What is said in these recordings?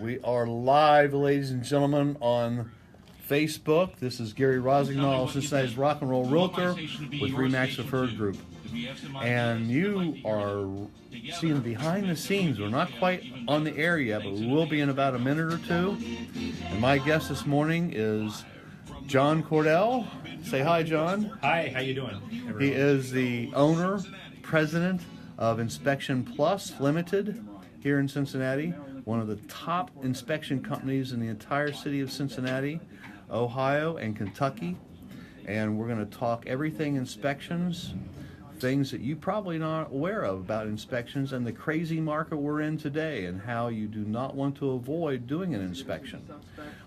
We are live, ladies and gentlemen, on Facebook. This is Gary Rossignol, Cincinnati's rock and roll realtor with Remax Preferred Group. And you are seeing behind the scenes. We're not quite on the air yet, but we will be in about a minute or two. And my guest this morning is John Cordell. Say hi, John. Hi, how you doing, everyone? He is the owner, president of Inspection Plus Limited here in Cincinnati, one of the top inspection companies in the entire city of Cincinnati, Ohio, and Kentucky. And we're going to talk everything inspections, things that you probably not aware of about inspections, and the crazy market we're in today and how you do not want to avoid doing an inspection.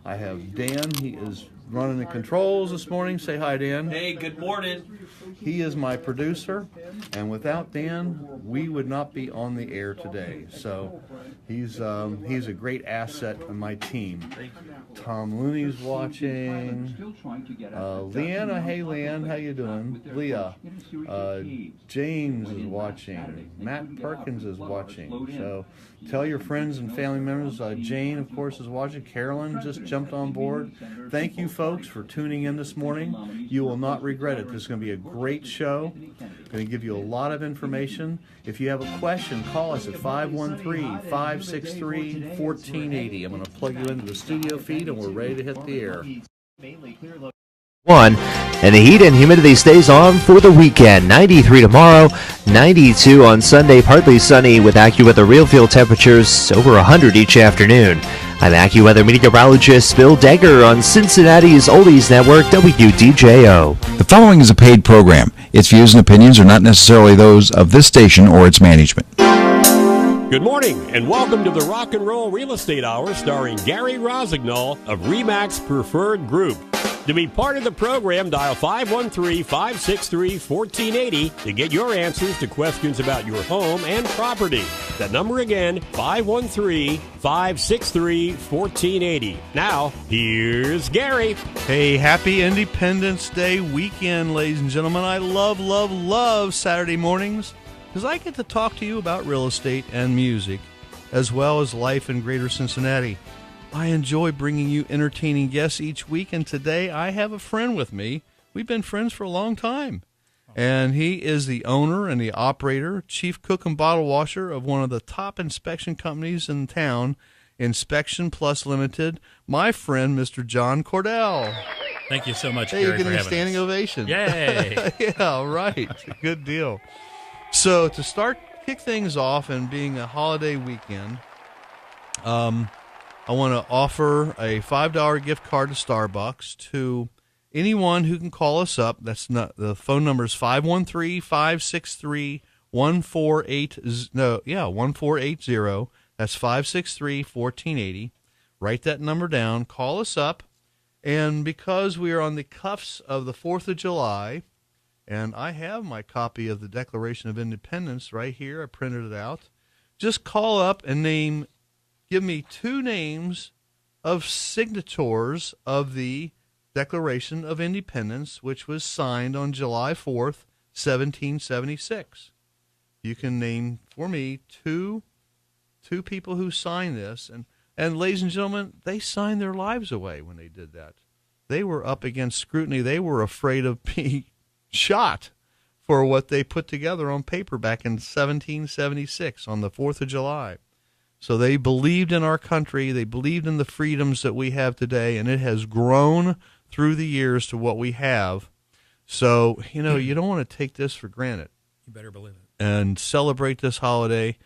I have Dan. He is running the controls this morning. Say hi, Dan. Hey, good morning. He is my producer, and without Dan, we would not be on the air today. So he's a great asset in my team. Tom Looney's watching. Leanna, hey Leanne, how you doing? Leah. James is watching. Matt Perkins is watching. So tell your friends and family members. Jane, of course, is watching. Carolyn just jumped on board. Thank you, folks, for tuning in this morning. You will not regret it. This is going to be a great show. I'm going to give you a lot of information. If you have a question, call us at 513-563-1480. I'm going to plug you into the studio feed, and we're ready to hit the air. And the heat and humidity stays on for the weekend. 93 tomorrow, 92 on Sunday, partly sunny with AccuWeather real field temperatures over 100 each afternoon. I'm AccuWeather meteorologist Bill Degger on Cincinnati's Oldies Network, WDJO. The following is a paid program. Its views and opinions are not necessarily those of this station or its management. Good morning, and welcome to the Rock and Roll Real Estate Hour starring Gary Rossignol of Remax Preferred Group. To be part of the program, dial 513-563-1480 to get your answers to questions about your home and property. That number again, 513-563-1480. Now, here's Gary. Hey, happy Independence Day weekend, ladies and gentlemen. I love Saturday mornings because I get to talk to you about real estate and music, as well as life in greater Cincinnati. I enjoy bringing you entertaining guests each week, and today I have a friend with me. We've been friends for a long time, and he is the owner and the operator, chief cook and bottle washer of one of the top inspection companies in town, Inspection Plus Limited, my friend, Mr. John Cordell. Thank you so much, Hey, Gary, you're getting for a having standing us. ovation. Yay! Yeah, right. Good deal. So to kick things off and being a holiday weekend, I want to offer a $5 gift card to Starbucks to anyone who can call us up. That's not the phone number is 513-563-1480. That's 563-1480. Write that number down. Call us up. And because we are on the cuffs of the 4th of July, and I have my copy of the Declaration of Independence right here. I printed it out. Just call up and give me two names of signatories of the Declaration of Independence, which was signed on July 4th, 1776. You can name for me two people who signed this. And ladies and gentlemen, they signed their lives away when they did that. They were up against scrutiny. They were afraid of being shot for what they put together on paper back in 1776 on the 4th of July. So they believed in our country. They believed in the freedoms that we have today, and it has grown through the years to what we have. So, you don't want to take this for granted. You better believe it. And celebrate this holiday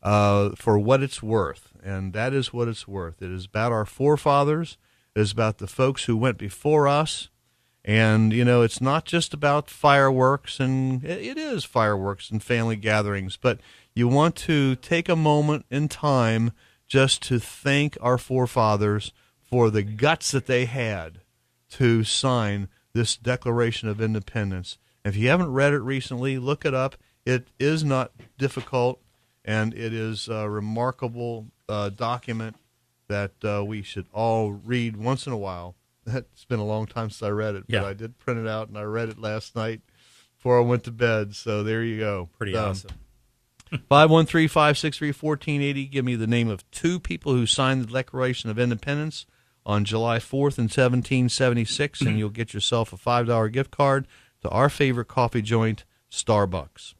for what it's worth, and that is what it's worth. It is about our forefathers. It is about the folks who went before us. And, it's not just about fireworks, and it is fireworks and family gatherings, but you want to take a moment in time just to thank our forefathers for the guts that they had to sign this Declaration of Independence. If you haven't read it recently, look it up. It is not difficult, and it is a remarkable document that we should all read once in a while. It's been a long time since I read it, but I did print it out, and I read it last night before I went to bed, so there you go. Pretty awesome. 513-563-1480. Give me the name of 2 people who signed the Declaration of Independence on July 4th in 1776, and you'll get yourself a $5 gift card to our favorite coffee joint, Starbucks.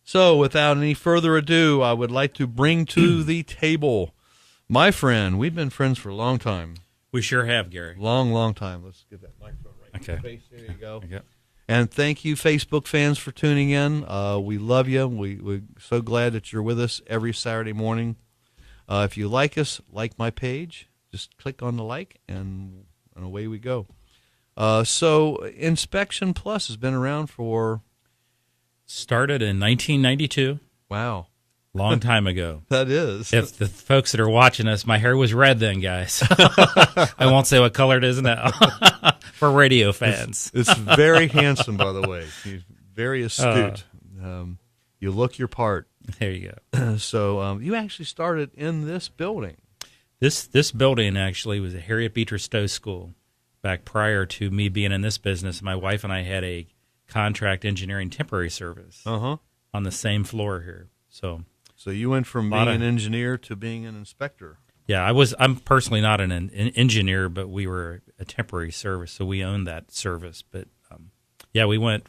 So, without any further ado, I would like to bring to the table my friend. We've been friends for a long time. We sure have, Gary. Long time. Let's get that microphone right in your face. There you go. Okay. And thank you, Facebook fans, for tuning in. We love you. We're so glad that you're with us every Saturday morning. If you like us, like my page. Just click on the like, and away we go. So Inspection Plus has been around for... Started in 1992. Wow. Long time ago. That is. If the folks that are watching us, my hair was red then, guys. I won't say what color it is now. For radio fans. It's very handsome, by the way. He's very astute. You look your part. There you go. So you actually started in this building. This building actually was a Harriet Beecher Stowe School. Back prior to me being in this business, my wife and I had a contract engineering temporary service on the same floor here. So you went from being an engineer to being an inspector. Yeah, I'm personally not an engineer, but we were a temporary service, so we owned that service. But we went.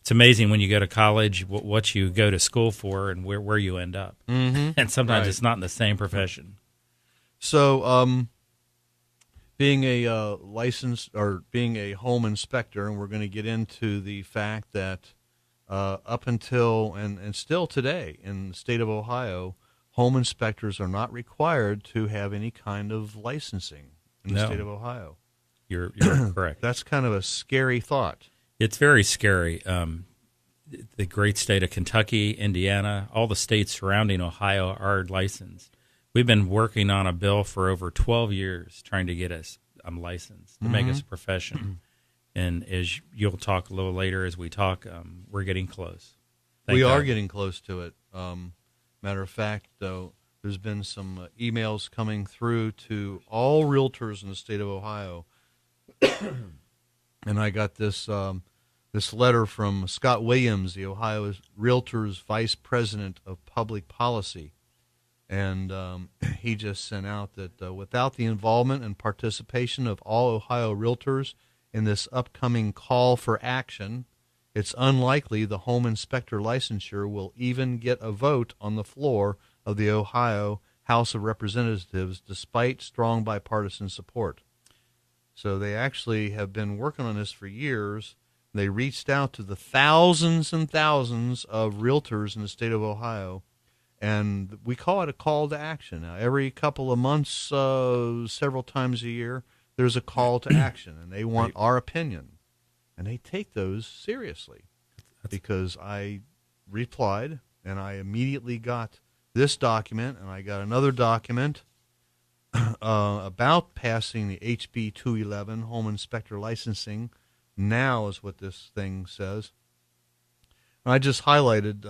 It's amazing when you go to college what you go to school for and where you end up. Mm-hmm. And sometimes it's not in the same profession. So, being a licensed or being a home inspector, and we're going to get into the fact that up until and still today in the state of Ohio, home inspectors are not required to have any kind of licensing in the state of Ohio. You're correct. That's kind of a scary thought. It's very scary. The great state of Kentucky, Indiana, all the states surrounding Ohio are licensed. We've been working on a bill for over 12 years trying to get us licensed, to make us a profession. And as you'll talk a little later as we talk, we're getting close. We are getting close to it. Matter of fact, though, there's been some emails coming through to all realtors in the state of Ohio. And I got this letter from Scott Williams, the Ohio Realtors Vice President of Public Policy. And he just sent out that without the involvement and participation of all Ohio realtors in this upcoming call for action, it's unlikely the home inspector licensure will even get a vote on the floor of the Ohio House of Representatives despite strong bipartisan support. So they actually have been working on this for years. They reached out to the thousands and thousands of realtors in the state of Ohio, and we call it a call to action. Now, every couple of months, several times a year, there's a call to action, and they want our opinion. And they take those seriously because I replied, and I immediately got this document, and I got another document about passing the HB 211, Home Inspector Licensing. Now is what this thing says. And I just highlighted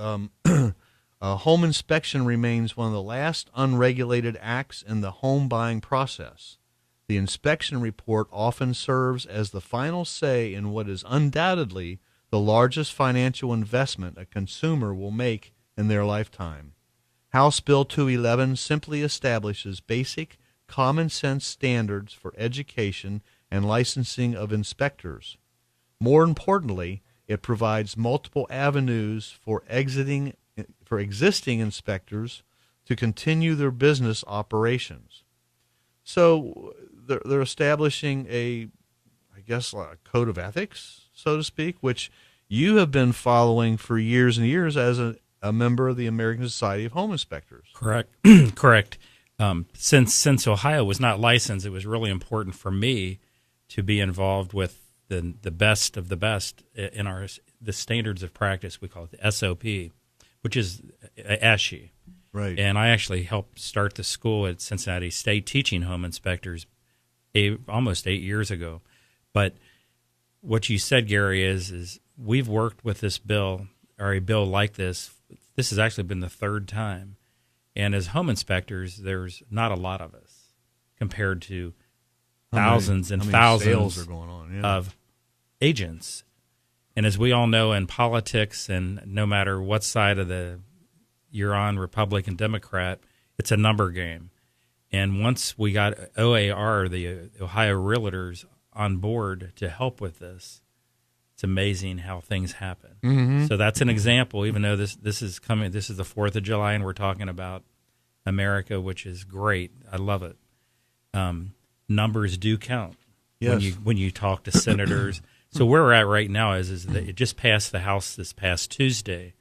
home inspection remains one of the last unregulated acts in the home buying process. The inspection report often serves as the final say in what is undoubtedly the largest financial investment a consumer will make in their lifetime. House Bill 211 simply establishes basic common sense standards for education and licensing of inspectors. More importantly, it provides multiple avenues for existing inspectors to continue their business operations. So they're establishing a code of ethics, so to speak, which you have been following for years and years as a member of the American Society of Home Inspectors. Correct. Correct. Since Ohio was not licensed, it was really important for me to be involved with the best of the best in the standards of practice. We call it the SOP, which is ASHI. Right. And I actually helped start the school at Cincinnati State teaching home inspectors almost 8 years ago. But what you said, Gary, is we've worked with this bill, or a bill like this. This has actually been the third time. And as home inspectors, there's not a lot of us compared to thousands and thousands are going on, of agents. And as we all know in politics, and no matter what side of the you're on Republican, Democrat, it's a number game. And once we got OAR, the Ohio Realtors, on board to help with this, it's amazing how things happen. Mm-hmm. So that's an example, even though this is coming, this is the 4th of July, and we're talking about America, which is great. I love it. Numbers do count. Yes. When you talk to senators. So where we're at right now is that it just passed the House this past Tuesday.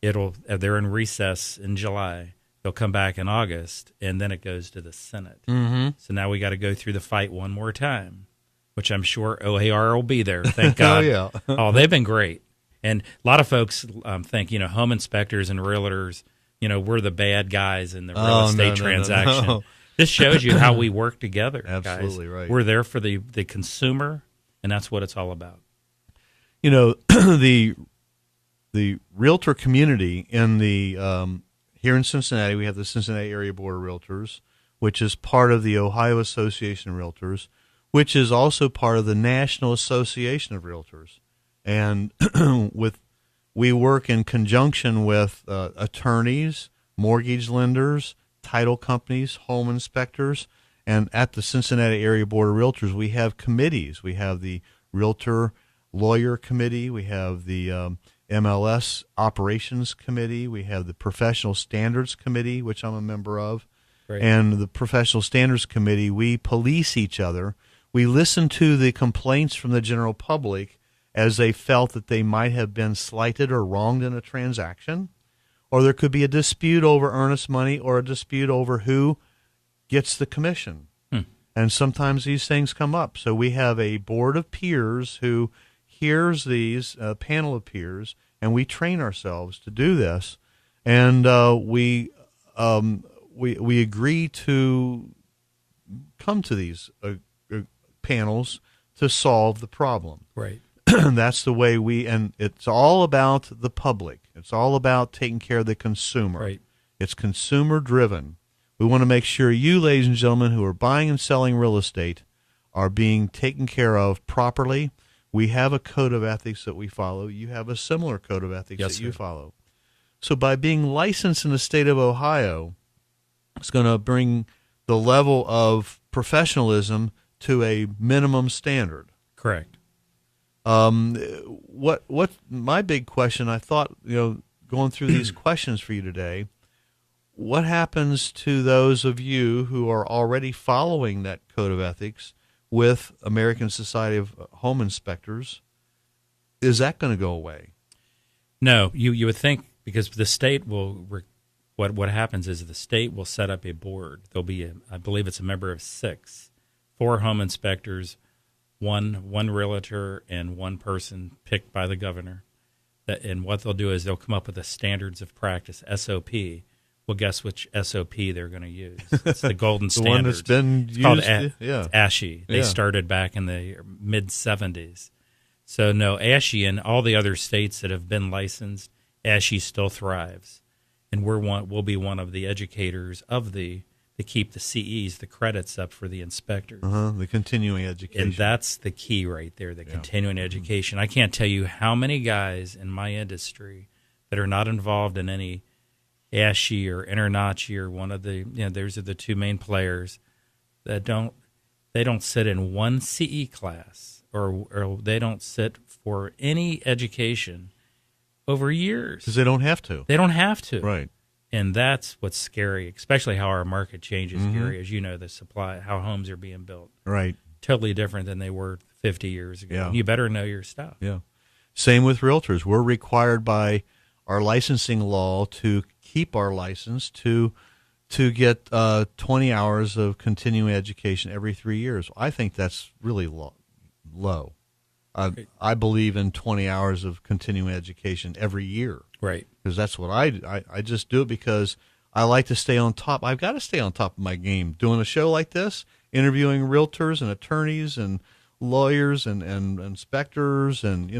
They're in recess in July. They'll come back in August, and then it goes to the Senate. Mm-hmm. So now we got to go through the fight one more time, which I'm sure OAR will be there. Thank God. Oh, yeah. Oh, they've been great. And a lot of folks think, home inspectors and realtors, we're the bad guys in the real estate transaction. No. This shows you how we work together. Absolutely guys. right. We're there for the consumer, and that's what it's all about. The realtor community in the here in Cincinnati, we have the Cincinnati Area Board of Realtors, which is part of the Ohio Association of Realtors, which is also part of the National Association of Realtors. And we work in conjunction with attorneys, mortgage lenders, title companies, home inspectors, and at the Cincinnati Area Board of Realtors, we have committees. We have the Realtor Lawyer Committee, we have the MLS Operations Committee, we have the Professional Standards Committee, which I'm a member of, Right. And the Professional Standards Committee, we police each other. We listen to the complaints from the general public as they felt that they might have been slighted or wronged in a transaction, or there could be a dispute over earnest money or a dispute over who gets the commission. And sometimes these things come up. So we have a board of peers who hears these, panel of peers, and we train ourselves to do this. And we agree to come to these panels to solve the problem. Right. That's the way and it's all about the public. It's all about taking care of the consumer. Right. It's consumer driven. We want to make sure you, ladies and gentlemen, who are buying and selling real estate are being taken care of properly. We have a code of ethics that we follow. You have a similar code of ethics that you follow. So by being licensed in the state of Ohio, it's going to bring the level of professionalism to a minimum standard. Correct. What my big question, I thought, going through these questions for you today, what happens to those of you who are already following that code of ethics with American Society of Home Inspectors? Is that going to go away? No, you would think, because the state will. What happens is the state will set up a board. There'll be, I believe it's a member of 6, 4 home inspectors, one realtor, and 1 person picked by the governor. And what they'll do is they'll come up with a standards of practice, SOP. Well, guess which SOP they're going to use? It's the golden The standards. one that's been It's called used. it's ASHI. They started back in the mid-'70s. So no, ASHI and all the other states that have been licensed, ASHI still thrives. And we'll be one of the educators of to keep the CEs, the credits up for the inspectors. The continuing education. And that's the key right there, the continuing education. I can't tell you how many guys in my industry that are not involved in any ASHI or InterNACHI or one of the, those are the 2 main players that don't sit in one CE class or they don't sit for any education over years. Because they don't have to. They don't have to. Right. And that's what's scary, especially how our market changes, Gary, as you know, the supply, how homes are being built. Right. Totally different than they were 50 years ago. Yeah. You better know your stuff. Yeah. Same with realtors. We're required by our licensing law to keep our license to get 20 hours of continuing education every 3 years. I think that's really low. I believe in 20 hours of continuing education every year. Right. Because that's what I just do it because I like to stay on top. I've got to stay on top of my game. Doing a show like this, interviewing realtors and attorneys and lawyers and inspectors, and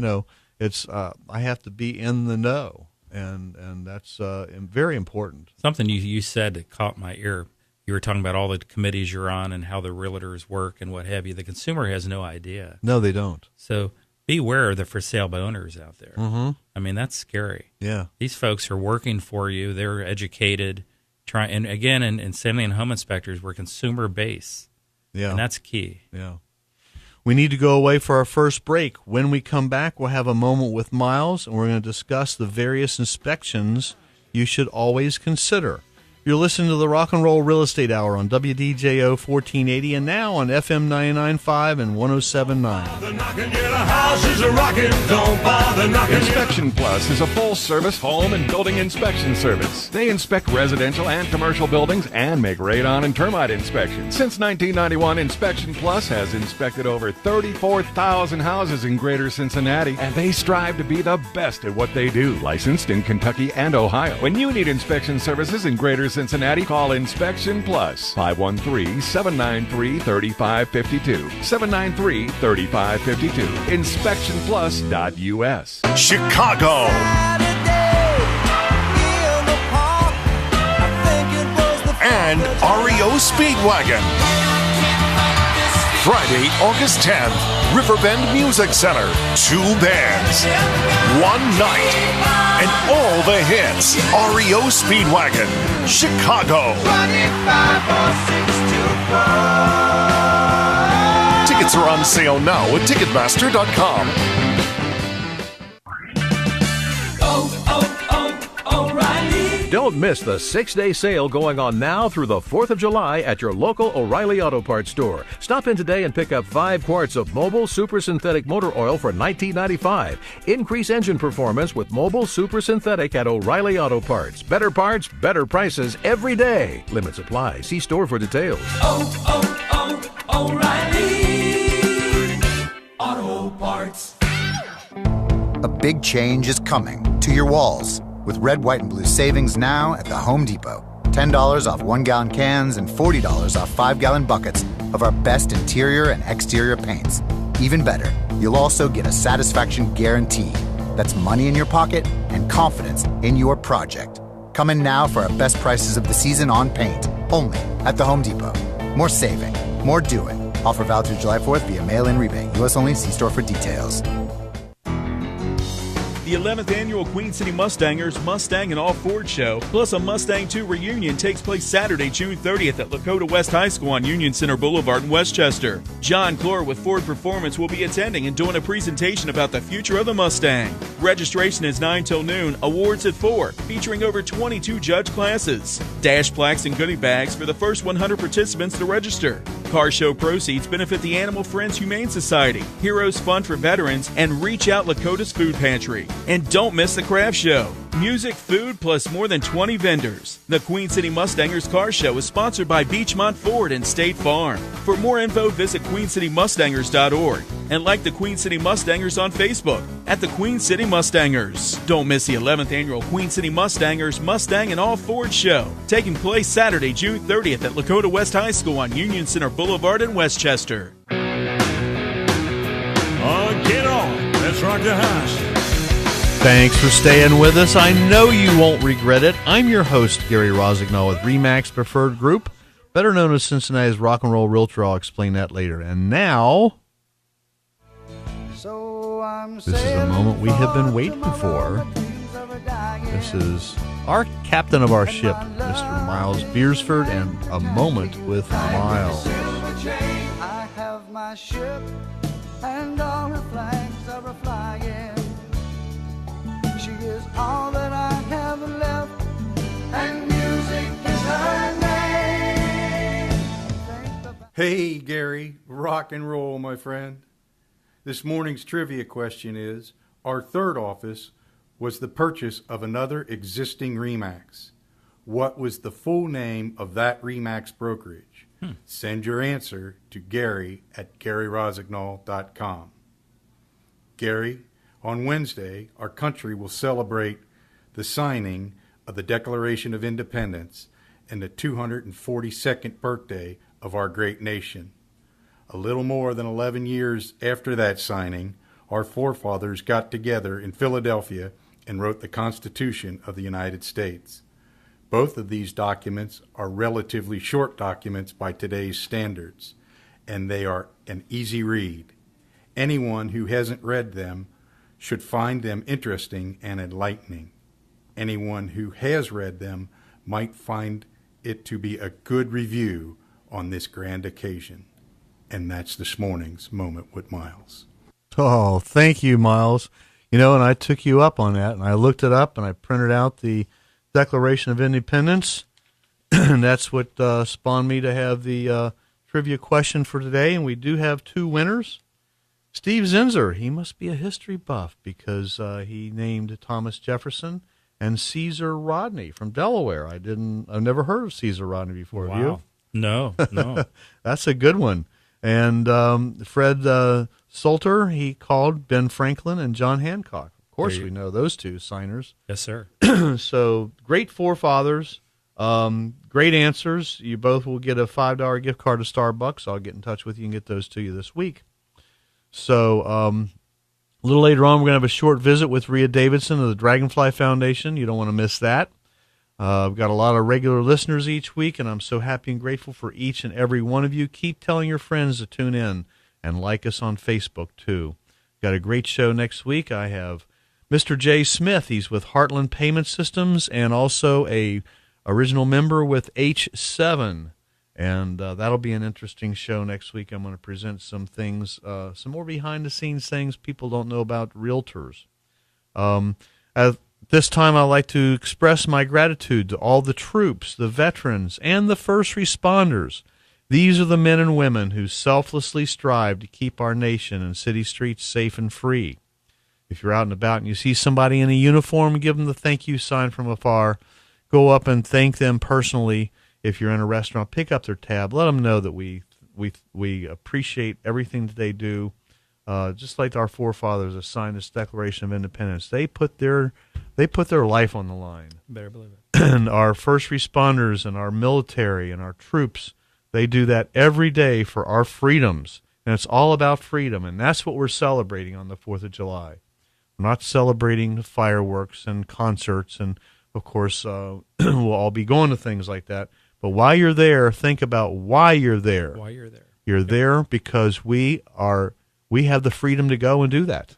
it's I have to be in the know, and that's very important. Something you said that caught my ear. You were talking about all the committees you're on and how the realtors work and what have you. The consumer has no idea. No, they don't. So beware of the for sale by owners out there. Mm-hmm. I mean, that's scary. Yeah. These folks are working for you. They're educated. And again, in Cincinnati and home inspectors, we're consumer based. Yeah. And that's key. Yeah. We need to go away for our first break. When we come back, we'll have a moment with Miles, and we're going to discuss the various inspections you should always consider. You're listening to the Rock and Roll Real Estate Hour on WDJO 1480 and now on FM 99.5 and 107.9. Inspection Plus is a full-service home and building inspection service. They inspect residential and commercial buildings and make radon and termite inspections. Since 1991, Inspection Plus has inspected over 34,000 houses in Greater Cincinnati, and they strive to be the best at what they do. Licensed in Kentucky and Ohio. When you need inspection services in Greater Cincinnati, call Inspection Plus, 513-793-3552. 793-3552. InspectionPlus.us. Chicago. And REO Speedwagon. Friday, August 10th, Riverbend Music Center. 2 bands, 1 night, and all the hits. REO Speedwagon, Chicago. Tickets are on sale now at Ticketmaster.com. Don't miss the 6-day sale going on now through the 4th of July at your local O'Reilly Auto Parts store. Stop in today and pick up 5 quarts of Mobile Super Synthetic Motor Oil for $19.95. Increase engine performance with Mobile Super Synthetic at O'Reilly Auto Parts. Better parts, better prices every day. Limits apply. See store for details. O'Reilly Auto Parts. A big change is coming to your walls with red, white, and blue savings now at the Home Depot. $10 off 1-gallon cans and $40 off 5-gallon buckets of our best interior and exterior paints. Even better, you'll also get a satisfaction guarantee. That's money in your pocket and confidence in your project. Come in now for our best prices of the season on paint, only at the Home Depot. More saving, more doing. Offer valid through July 4th via mail-in rebate. U.S. only. See store for details. The 11th annual Queen City Mustangers Mustang and All Ford Show, plus a Mustang 2 reunion, takes place Saturday, June 30th at Lakota West High School on Union Center Boulevard in Westchester. John Clore with Ford Performance will be attending and doing a presentation about the future of the Mustang. Registration is 9 till noon, awards at 4, featuring over 22 judge classes. Dash plaques and goodie bags for the first 100 participants to register. Car show proceeds benefit the Animal Friends Humane Society, Heroes Fund for Veterans, and Reach Out Lakota's Food Pantry. And don't miss the craft show. Music, food, plus more than 20 vendors. The Queen City Mustangers Car Show is sponsored by Beechmont Ford and State Farm. For more info, visit queencitymustangers.org and like the Queen City Mustangers on Facebook at the Queen City Mustangers. Don't miss the 11th annual Queen City Mustangers Mustang and All Ford Show, taking place Saturday, June 30th at Lakota West High School on Union Center Boulevard in Westchester. Get on. Let's rock the house. Thanks for staying with us. I know you won't regret it. I'm your host, Gary Rossignol with RE/MAX Preferred Group, better known as Cincinnati's Rock and Roll Realtor. I'll explain that later. And now, this is a moment we have been waiting for. This is our captain of our ship, Mr. Miles Beersford, and A Moment with Miles. I have my ship and all her flags are flying. She is all that I have left, and music is her name. Hey, Gary, rock and roll, my friend. This morning's trivia question is, our third office was the purchase of another existing RE/MAX. What was the full name of that RE/MAX brokerage? Send your answer to Gary at GaryRossignol.com. Gary, on Wednesday, our country will celebrate the signing of the Declaration of Independence and the 242nd birthday of our great nation. A little more than 11 years after that signing, our forefathers got together in Philadelphia and wrote the Constitution of the United States. Both of these documents are relatively short documents by today's standards, and they are an easy read. Anyone who hasn't read them should find them interesting and enlightening. Anyone who has read them might find it to be a good review on this grand occasion. And that's this morning's Moment with Miles. Oh, thank you, Miles. And I took you up on that, and I looked it up, and I printed out the Declaration of Independence, and that's what spawned me to have the trivia question for today, and we do have 2 winners. Steve Zinzer, he must be a history buff because he named Thomas Jefferson and Caesar Rodney from Delaware. I've never heard of Caesar Rodney before. Wow. Have you? No. That's a good one. And Fred Salter, he called Ben Franklin and John Hancock. Of course, we know those 2 signers. Yes, sir. So great forefathers, great answers. You both will get a $5 gift card to Starbucks. I'll get in touch with you and get those to you this week. So a little later on, we're going to have a short visit with Rhea Davidson of the Dragonfly Foundation. You don't want to miss that. I've got a lot of regular listeners each week, and I'm so happy and grateful for each and every one of you. Keep telling your friends to tune in and like us on Facebook, too. Got a great show next week. I have Mr. Jay Smith. He's with Heartland Payment Systems and also a original member with H7. And that'll be an interesting show next week. I'm going to present some things, some more behind-the-scenes things people don't know about realtors. At this time, I'd like to express my gratitude to all the troops, the veterans, and the first responders. These are the men and women who selflessly strive to keep our nation and city streets safe and free. If you're out and about and you see somebody in a uniform, give them the thank you sign from afar. Go up and thank them personally. If you're in a restaurant, pick up their tab. Let them know that we appreciate everything that they do. Just like our forefathers have signed this Declaration of Independence, they put their life on the line. Better believe it. And our first responders and our military and our troops, they do that every day for our freedoms. And it's all about freedom, and that's what we're celebrating on the 4th of July. We're not celebrating fireworks and concerts, and of course we'll all be going to things like that. But while you're there, think about why you're there. Why you're there. You're there because we have the freedom to go and do that.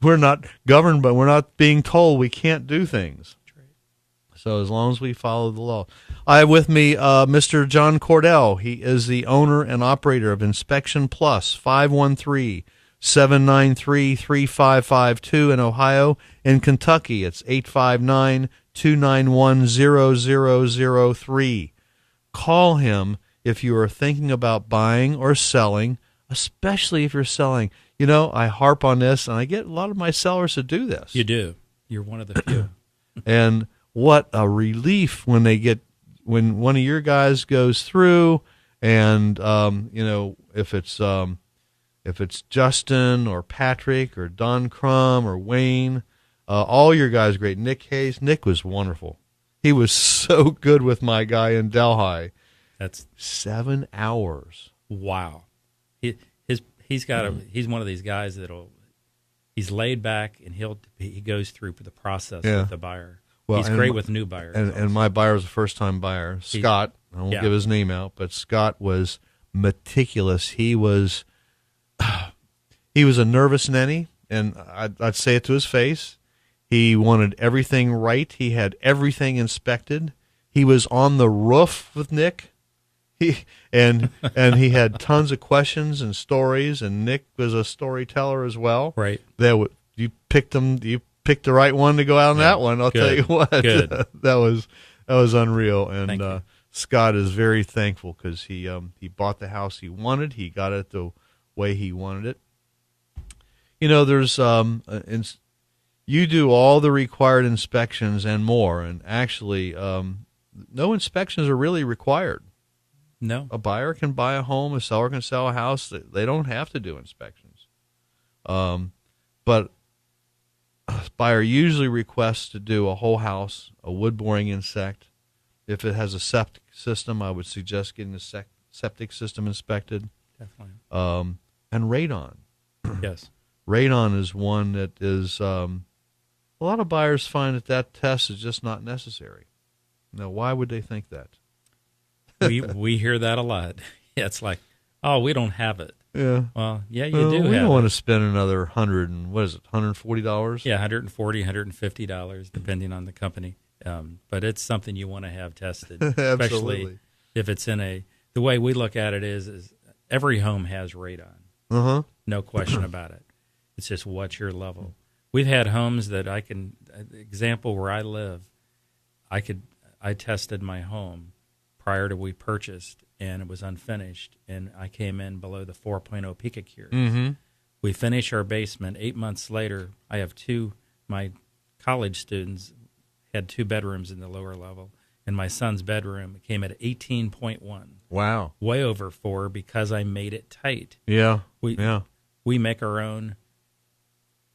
We're not governed, but we're not being told we can't do things. That's right. So as long as we follow the law. I have with me Mr. John Cordell. He is the owner and operator of Inspection Plus, 513-793-3552 in Ohio. In Kentucky, it's 859-291-0003. Call him if you are thinking about buying or selling, especially if you're selling. I harp on this, and I get a lot of my sellers to do this. You do. You're one of the few. And what a relief when one of your guys goes through, and if it's Justin or Patrick or Don Crum or Wayne, all your guys are great. Nick Hayes. Nick was wonderful. He was so good with my guy in Delhi. That's 7 hours. Wow. He's one of these guys he's laid back and he goes through the process with the buyer. Well, he's great with new buyers. And my buyer was a first-time buyer, Scott. I won't give his name out, but Scott was meticulous. He was a nervous nenny, and I'd say it to his face. He wanted everything right. He had everything inspected. He was on the roof with Nick. He had tons of questions and stories, and Nick was a storyteller as well. Right. You picked the right one to go out on that one. I'll tell you what. Good. that was unreal. And Scott is very thankful because he bought the house he wanted. He got it the way he wanted it. There's you do all the required inspections and more, and actually no inspections are really required. No. A buyer can buy a home, a seller can sell a house. They don't have to do inspections. But a buyer usually requests to do a whole house, a wood boring insect. If it has a septic system, I would suggest getting the septic system inspected. Definitely. And radon. Yes. Radon is one that is, a lot of buyers find that test is just not necessary. Now, why would they think that? We hear that a lot. Yeah, it's like, Oh, we don't have it. Yeah. Well, yeah, you do We have don't want to it. spend another $140? Yeah, $140, $150, depending on the company. But it's something you want to have tested, especially Absolutely. if it's in the way we look at it is every home has radon. Uh-huh. No question about it. It's just what's your level. We've had homes that example where I live, I tested my home prior to we purchased, and it was unfinished, and I came in below the 4.0 picocuries. Mm-hmm. We finish our basement. 8 months later, I have my college students had 2 bedrooms in the lower level, and my son's bedroom came at 18.1. Wow. Way over 4 because I made it tight. Yeah. We make our own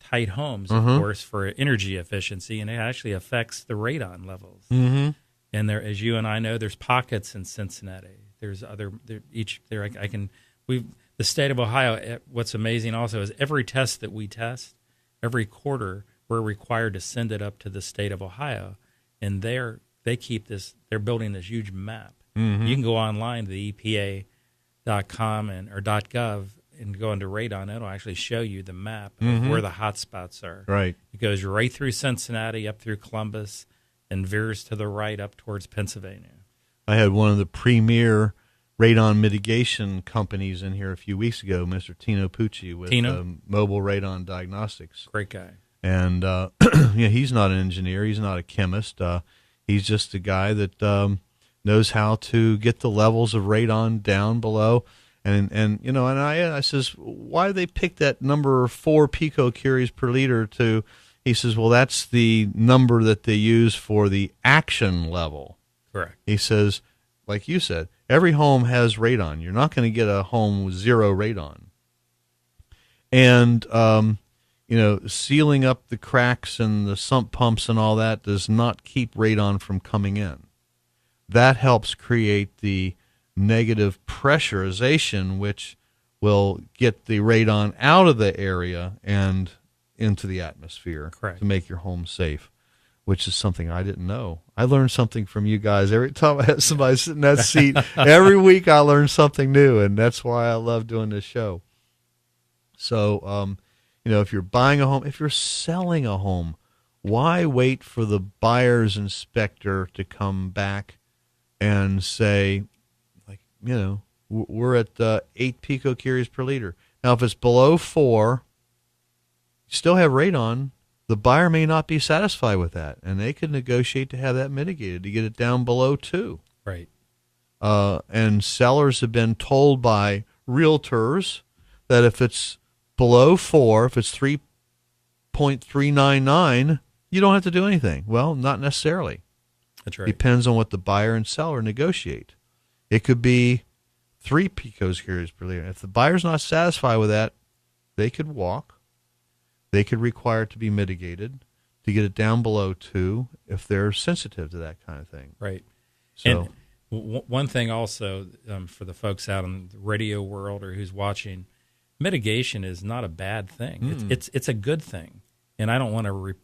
tight homes, of course, for energy efficiency, and it actually affects the radon levels. Mm-hmm. And there, as you and I know, there's pockets in Cincinnati. There's the state of Ohio. What's amazing also is every test that we test, every quarter, we're required to send it up to the state of Ohio, and they keep this. They're building this huge map. Mm-hmm. You can go online to the EPA.com or .gov and go into radon. It'll actually show you the map of where the hot spots are. Right. It goes right through Cincinnati, up through Columbus, and veers to the right up towards Pennsylvania. I had one of the premier radon mitigation companies in here a few weeks ago, Mr. Tino Pucci with Mobile Radon Diagnostics. Great guy. And he's not an engineer. He's not a chemist. He's just a guy that knows how to get the levels of radon down below. And I says, why do they pick that number 4 picocuries per liter to? He says, well, that's the number that they use for the action level. Correct. He says, like you said, every home has radon. You're not going to get a home with 0 radon. And, sealing up the cracks and the sump pumps and all that does not keep radon from coming in. That helps create the negative pressurization, which will get the radon out of the area and into the atmosphere. Correct. To make your home safe, which is something I didn't know. I learned something from you guys every time I have somebody sit in that seat. Every week I learn something new, and that's why I love doing this show. So, if you're buying a home, if you're selling a home, why wait for the buyer's inspector to come back and say, we're at 8 picocuries per liter. Now, if it's below 4, you still have radon. The buyer may not be satisfied with that, and they could negotiate to have that mitigated to get it down below 2. Right. And sellers have been told by realtors that if it's below 4, if it's 3.399, you don't have to do anything. Well, not necessarily. That's right. Depends on what the buyer and seller negotiate. It could be 3 picocuries per liter. If the buyer's not satisfied with that, they could walk. They could require it to be mitigated to get it down below 2 if they're sensitive to that kind of thing. Right. So, and one thing also for the folks out in the radio world or who's watching, mitigation is not a bad thing. It's a good thing. And I don't want to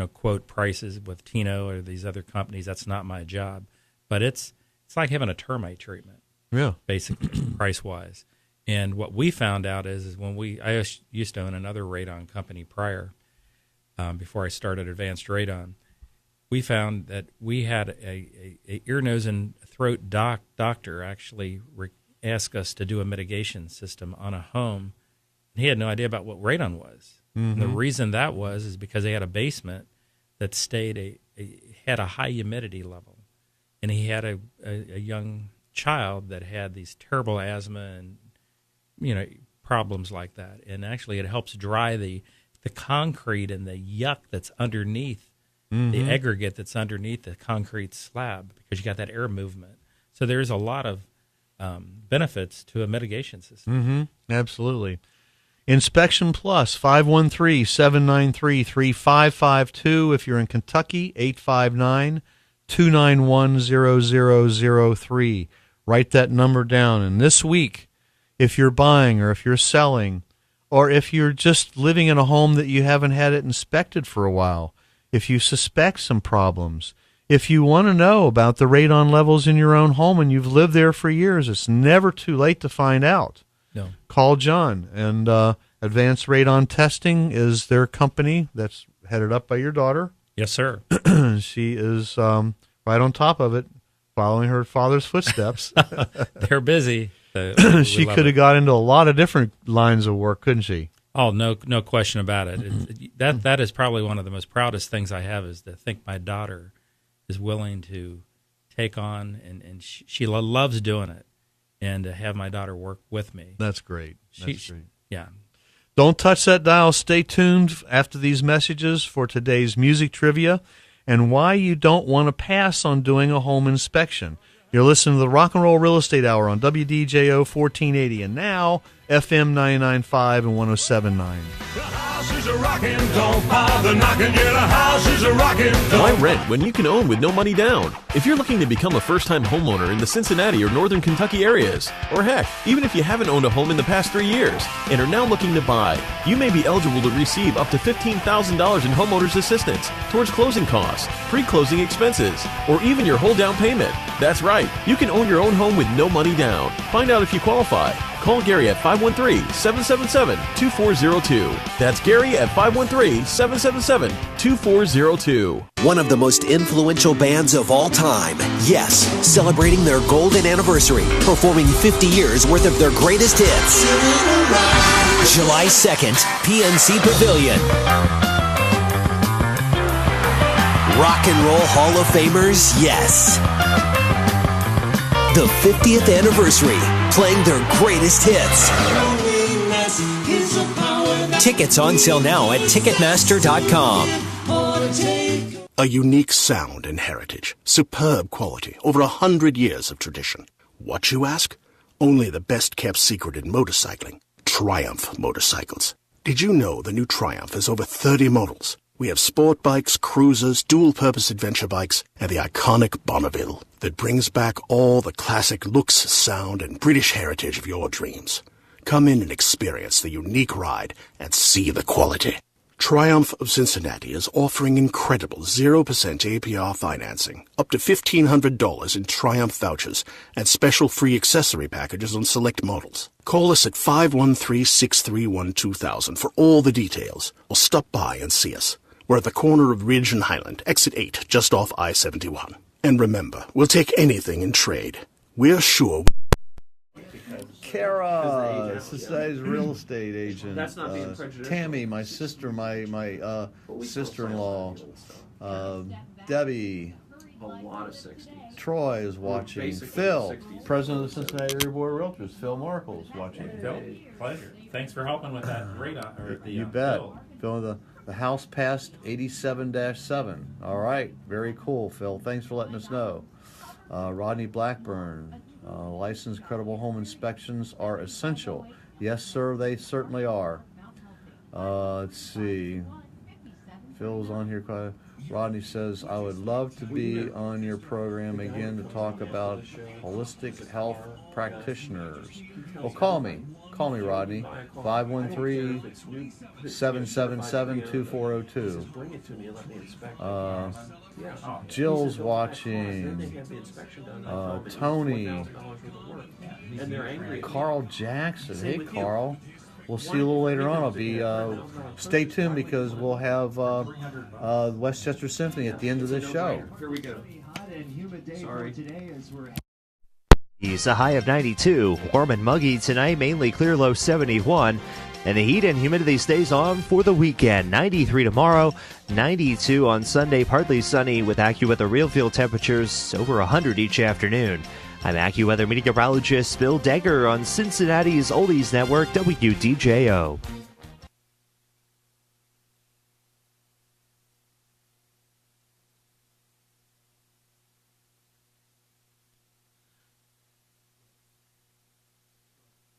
quote prices with Tino or these other companies. That's not my job. But it's like having a termite treatment. Yeah. Basically, price-wise. And what we found out is when I used to own another radon company prior, before I started Advanced Radon, we found that we had a ear, nose, and throat doctor actually ask us to do a mitigation system on a home. And he had no idea about what radon was. Mm-hmm. And the reason that is because they had a basement that had a high humidity level. And he had a young child that had these terrible asthma and problems like that. And actually it helps dry the concrete and the yuck that's underneath, the aggregate that's underneath the concrete slab, because you got that air movement. So there's a lot of benefits to a mitigation system. Mm-hmm. Absolutely. Inspection Plus, 513-793-3552. If you're in Kentucky, 859-291-0003. Write that number down. And this week, if you're buying or if you're selling, or if you're just living in a home that you haven't had it inspected for a while, if you suspect some problems, if you want to know about the radon levels in your own home and you've lived there for years, it's never too late to find out. No. Call John. And Advanced Radon Testing is their company that's headed up by your daughter. Yes, sir. She is right on top of it, following her father's footsteps. They're busy. She could have got into a lot of different lines of work, couldn't she? Oh, no question about it. That is probably one of the most proudest things I have, is to think my daughter is willing to take on, and she loves doing it, and to have my daughter work with me. That's great. That's great. Yeah. Don't touch that dial. Stay tuned after these messages for today's music trivia and why you don't want to pass on doing a home inspection. You're listening to the Rock and Roll Real Estate Hour on WDJO 1480 and now FM 99.5 and 107.9. Why rent when you can own with no money down? If you're looking to become a first-time homeowner in the Cincinnati or Northern Kentucky areas, or heck, even if you haven't owned a home in the past 3 years and are now looking to buy, you may be eligible to receive up to $15,000 in homeowners assistance towards closing costs, pre-closing expenses, or even your whole down payment. That's right, you can own your own home with no money down. Find out if you qualify. Call Gary at 513-777-2402. That's Gary at 513-777-2402. One of the most influential bands of all time. Yes, celebrating their golden anniversary, performing 50 years worth of their greatest hits. July 2nd, PNC Pavilion. Rock and Roll Hall of Famers, yes. The 50th anniversary, playing their greatest hits. Tickets on sale now at Ticketmaster.com. A unique sound and heritage, superb quality, over 100 years of tradition. What, you ask? Only the best-kept secret in motorcycling, Triumph motorcycles. Did you know the new Triumph has over 30 models? We have sport bikes, cruisers, dual-purpose adventure bikes, and the iconic Bonneville that brings back all the classic looks, sound, and British heritage of your dreams. Come in and experience the unique ride and see the quality. Triumph of Cincinnati is offering incredible 0% APR financing, up to $1,500 in Triumph vouchers, and special free accessory packages on select models. Call us at 513-631-2000 for all the details, or stop by and see us. We're at the corner of Ridge and Highland, exit 8, just off I-71. And remember, we'll take anything in trade. We're sure... Kara, Cincinnati's real estate agent. That's not being prejudicial. Tammy, my sister, my sister-in-law. Debbie. A lot of 60s. Troy is watching. Phil, president of the Cincinnati Area Board of Realtors. Phil Markle is watching. Phil, pleasure. Thanks for helping with that radar. You bet. Phil, the House passed 87-7. All right. Very cool, Phil. Thanks for letting us know. Rodney Blackburn. Licensed credible home inspections are essential. Yes, sir, they certainly are. Let's see. Phil's on here. Rodney says, I would love to be on your program again to talk about holistic health practitioners. Well, call me. Call me, Rodney. 513-777-2402. Jill's watching. Tony. Carl Jackson. Hey, Carl. We'll see you a little later on. I'll be stay tuned because we'll have Westchester Symphony at the end of this show. Here we go. Sorry. It's a high of 92, warm and muggy tonight, mainly clear, low 71. And the heat and humidity stays on for the weekend. 93 tomorrow, 92 on Sunday, partly sunny with AccuWeather real field temperatures over 100 each afternoon. I'm AccuWeather meteorologist Bill Degger on Cincinnati's Oldies Network, WDJO.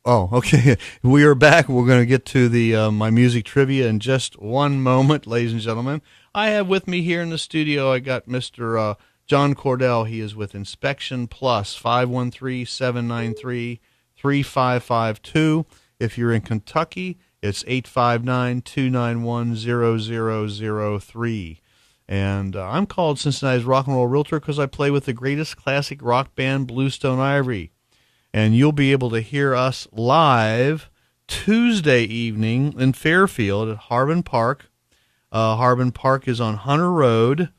Oh, okay. We are back. We're going to get to the my music trivia in just one moment, ladies and gentlemen. I have with me here in the studio, I got Mr. John Cordell. He is with Inspection Plus, 513-793-3552. If you're in Kentucky, it's 859-291-0003. And I'm called Cincinnati's Rock and Roll Realtor because I play with the greatest classic rock band, Bluestone Ivory. And you'll be able to hear us live Tuesday evening in Fairfield at Harbin Park. Harbin Park is on Hunter Road,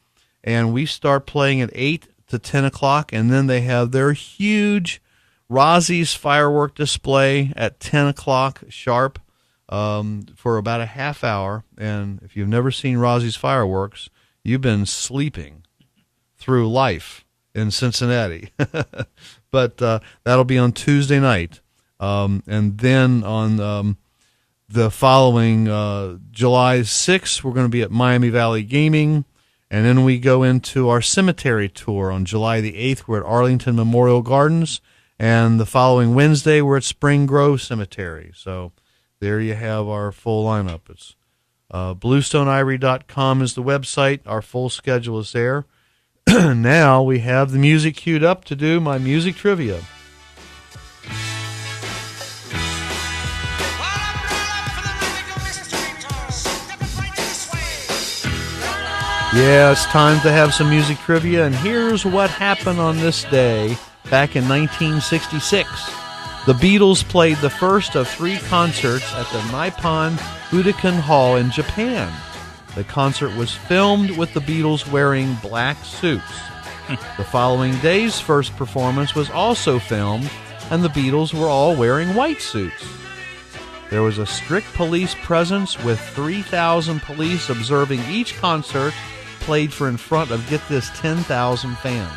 and we start playing at 8 to 10 o'clock, and then they have their huge Rossie's firework display at 10 o'clock sharp for about a half hour. And if you've never seen Rossie's fireworks, you've been sleeping through life in Cincinnati. But that'll be on Tuesday night. And then on the following July 6th, we're going to be at Miami Valley Gaming. And then we go into our cemetery tour on July the 8th. We're at Arlington Memorial Gardens. And the following Wednesday, we're at Spring Grove Cemetery. So there you have our full lineup. It's BluestoneIvory.com is the website. Our full schedule is there. Now we have the music queued up to do my music trivia. Yeah, it's time to have some music trivia, and here's what happened on this day back in 1966. The Beatles played the first of 3 concerts at the Nippon Budokan Hall in Japan. The concert was filmed with the Beatles wearing black suits. The following day's first performance was also filmed, and the Beatles were all wearing white suits. There was a strict police presence with 3,000 police observing each concert played for in front of, get this, 10,000 fans.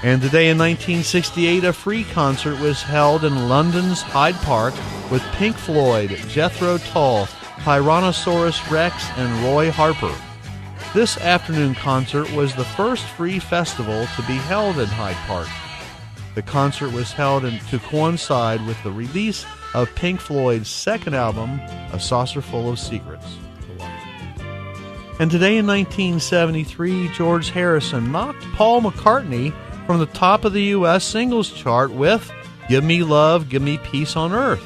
And today in 1968, a free concert was held in London's Hyde Park with Pink Floyd, Jethro Tull, Tyrannosaurus Rex, and Roy Harper. This afternoon concert was the first free festival to be held in Hyde Park. The concert was held to coincide with the release of Pink Floyd's second album, A Saucerful of Secrets. And today in 1973, George Harrison knocked Paul McCartney from the top of the U.S. singles chart with Give Me Love, Give Me Peace on Earth.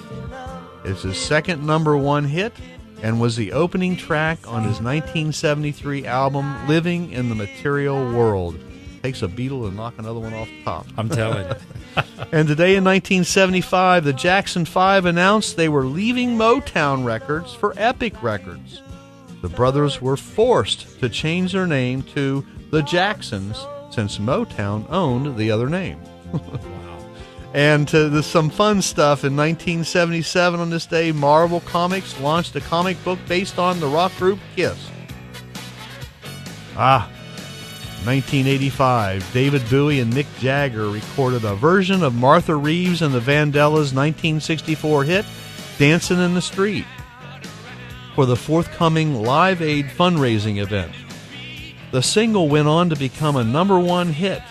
It's his second #1 hit and was the opening track on his 1973 album, Living in the Material World. Takes a Beatle to knock another one off the top. I'm telling you. And today in 1975, the Jackson 5 announced they were leaving Motown Records for Epic Records. The brothers were forced to change their name to the Jacksons since Motown owned the other name. Wow. And there's some fun stuff. In 1977 on this day, Marvel Comics launched a comic book based on the rock group Kiss. 1985, David Bowie and Mick Jagger recorded a version of Martha Reeves and the Vandellas' 1964 hit, Dancin' in the Street, for the forthcoming Live Aid fundraising event. The single went on to become a #1 hit.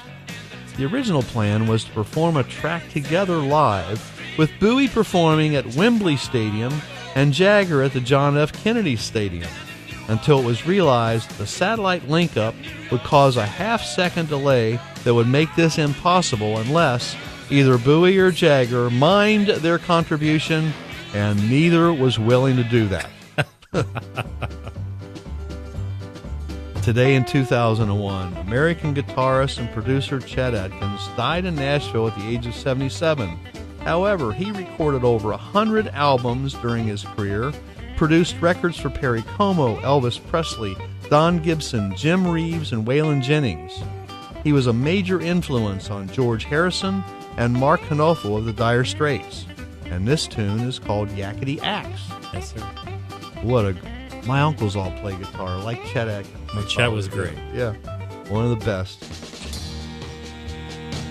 The original plan was to perform a track together live, with Bowie performing at Wembley Stadium and Jagger at the John F. Kennedy Stadium, until it was realized the satellite link-up would cause a half-second delay that would make this impossible unless either Bowie or Jagger mined their contribution, and neither was willing to do that. Today in 2001, American guitarist and producer Chet Atkins died in Nashville at the age of 77. However, he recorded over 100 albums during his career, produced records for Perry Como, Elvis Presley, Don Gibson, Jim Reeves, and Waylon Jennings. He was a major influence on George Harrison and Mark Knopfler of the Dire Straits. And this tune is called Yakety Axe. Yes, sir. My uncles all play guitar, like Chet Atkins. Well, Chet was great. Yeah, one of the best.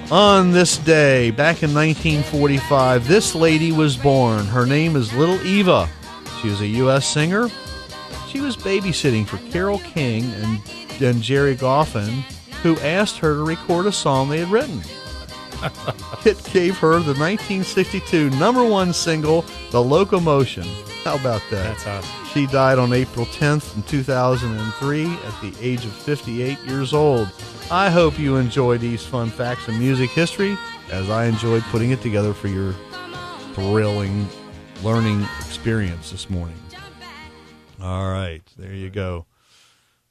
On this day, back in 1945, this lady was born. Her name is Little Eva. She was a U.S. singer. She was babysitting for Carole King and Jerry Goffin, who asked her to record a song they had written. It gave her the 1962 #1 single, The Locomotion. How about that? That's awesome. She died on April 10th in 2003 at the age of 58 years old. I hope you enjoy these fun facts of music history, as I enjoyed putting it together for your thrilling learning experience this morning. All right, there you go.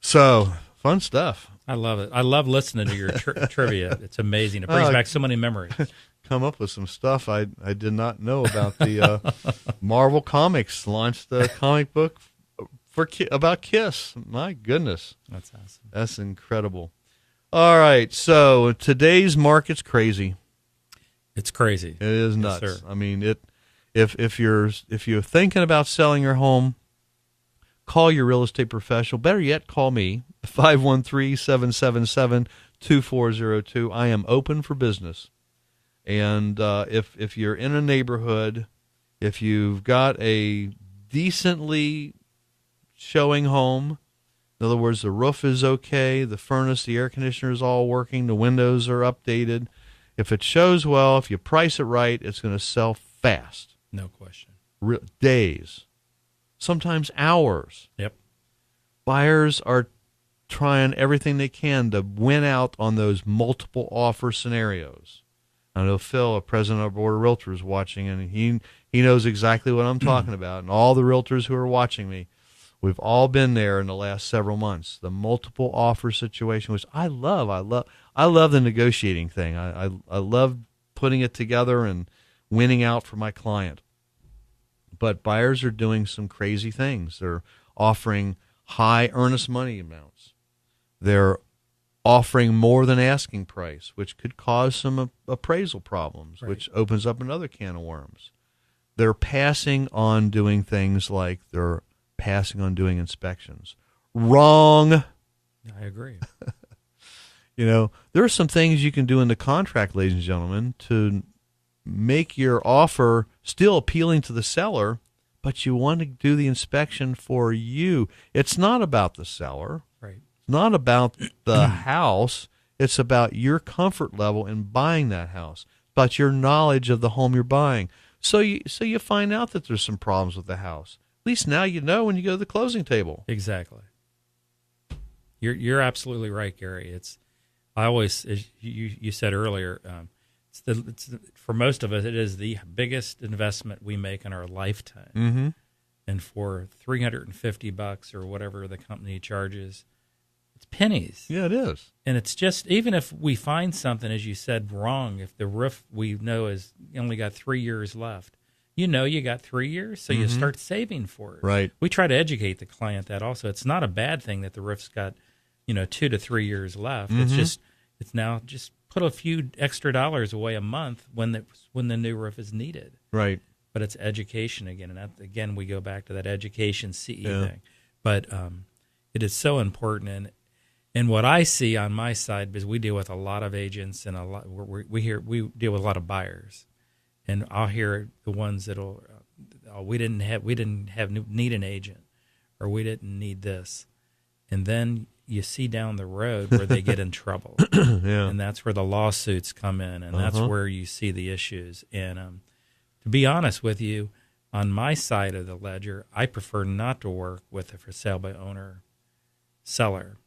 So, fun stuff. I love it. I love listening to your trivia. It's amazing. It brings back so many memories. Come up with some stuff I did not know about. The Marvel Comics launched a comic book about Kiss. My goodness. That's awesome. That's incredible. All right, so today's market's crazy. It's crazy. It is Yes, nuts. sir. I mean, if you're thinking about selling your home, call your real estate professional. Better yet, call me, 513-777-2402. I am open for business. And if you're in a neighborhood, if you've got a decently showing home, in other words, the roof is okay, the furnace, the air conditioner is all working, the windows are updated. If it shows well, if you price it right, it's going to sell fast. No question. Days, sometimes hours. Yep. Buyers are trying everything they can to win out on those multiple offer scenarios. I know Phil, a president of our board of realtors, watching, and he knows exactly what I'm talking about. And all the realtors who are watching me, we've all been there in the last several months. The multiple offer situation, which I love. I love the negotiating thing. I love putting it together and winning out for my client. But buyers are doing some crazy things. They're offering high earnest money amounts. They're offering more than asking price, which could cause some appraisal problems, which opens up another can of worms. They're passing on doing things like they're passing on doing inspections. Wrong. I agree. There are some things you can do in the contract, ladies and gentlemen, to make your offer still appealing to the seller, but you want to do the inspection for you. It's not about the seller. Right. It's not about the house. It's about your comfort level in buying that house, about your knowledge of the home you're buying. So you find out that there's some problems with the house. At least now you know when you go to the closing table. Exactly. You're absolutely right, Gary. I always, as you said earlier, for most of us, it is the biggest investment we make in our lifetime. Mm-hmm. And for $350 or whatever the company charges, it's pennies. Yeah, it is. And it's just, even if we find something, as you said, wrong, if the roof we know is only got 3 years left, you got 3 years, so you start saving for it. Right. We try to educate the client that also. It's not a bad thing that the roof's got, 2 to 3 years left. It's now just put a few extra dollars away a month when the new roof is needed. Right. But it's education again, and that, again, we go back to that education CE thing. But it is so important, and what I see on my side, because we deal with a lot of agents and we deal with a lot of buyers, and I'll hear the ones that'll we didn't need an agent, or we didn't need this, and then you see down the road where they get in trouble, and that's where the lawsuits come in, and that's where you see the issues. And to be honest with you, on my side of the ledger, I prefer not to work with a for sale by owner seller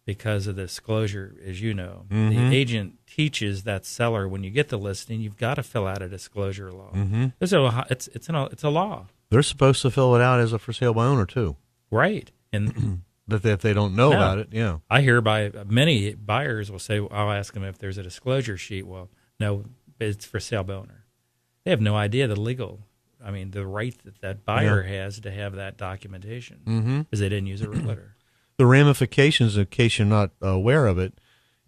because of the disclosure, as you know. The agent teaches that seller, when you get the listing, you've got to fill out a disclosure law. It's a law. They're supposed to fill it out as a for sale by owner too. Right. And but if they don't know about it, I hear by many buyers will say, I'll ask them if there's a disclosure sheet. Well, no, it's for sale by owner. They have no idea the right that buyer has to have that documentation because they didn't use a realtor. The ramifications, in case you're not aware of it,